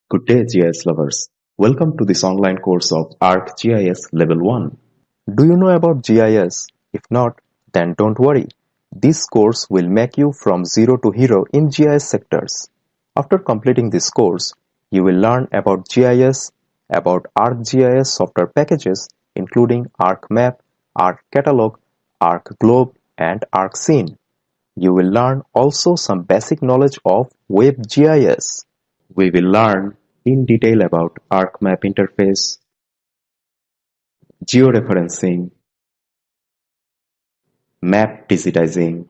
Good day, GIS lovers. Welcome to this online course of ArcGIS Level 1. Do you know about GIS? If not, then don't worry. This course will make you from zero to hero in GIS sectors. After completing this course, you will learn about GIS, about ArcGIS software packages including ArcMap, ArcCatalog, ArcGlobe, and ArcScene. You will learn also some basic knowledge of Web GIS. We will learn in detail about ArcMap interface, georeferencing, map digitizing,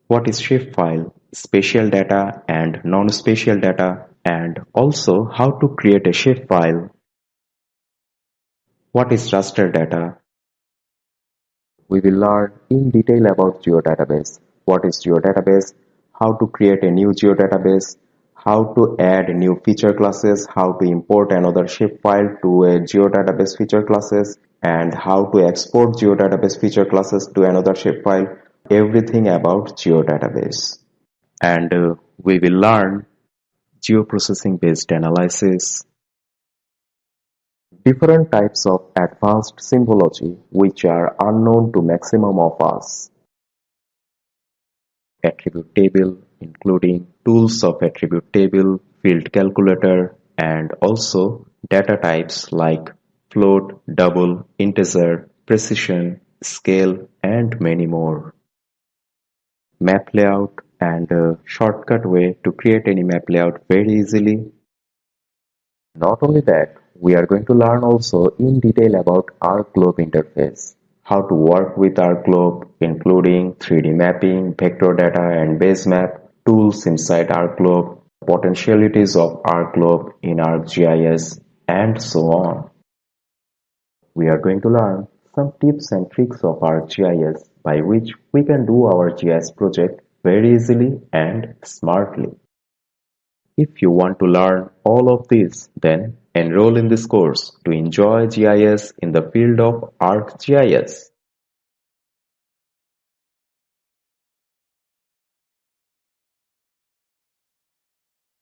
what is shapefile, spatial data and non-spatial data, and also how to create a shapefile, what is raster data. We will learn in detail about geodatabase, what is geodatabase, how to create a new geodatabase, how to add new feature classes, how to import another shapefile to a geodatabase feature classes, and how to export geodatabase feature classes to another shapefile, everything about geodatabase. And we will learn geoprocessing based analysis, different types of advanced symbology which are unknown to maximum of us, attribute table including tools of attribute table, field calculator, and also data types like float, double, integer, precision, scale, and many more. Map layout and a shortcut way to create any map layout very easily. Not only that, we are going to learn also in detail about ArcGlobe interface, how to work with ArcGlobe, including 3D mapping, vector data and base map, tools inside ArcGlobe, potentialities of ArcGlobe in ArcGIS, and so on. We are going to learn some tips and tricks of ArcGIS by which we can do our GIS project very easily and smartly. If you want to learn all of this, then enroll in this course to enjoy GIS in the field of ArcGIS.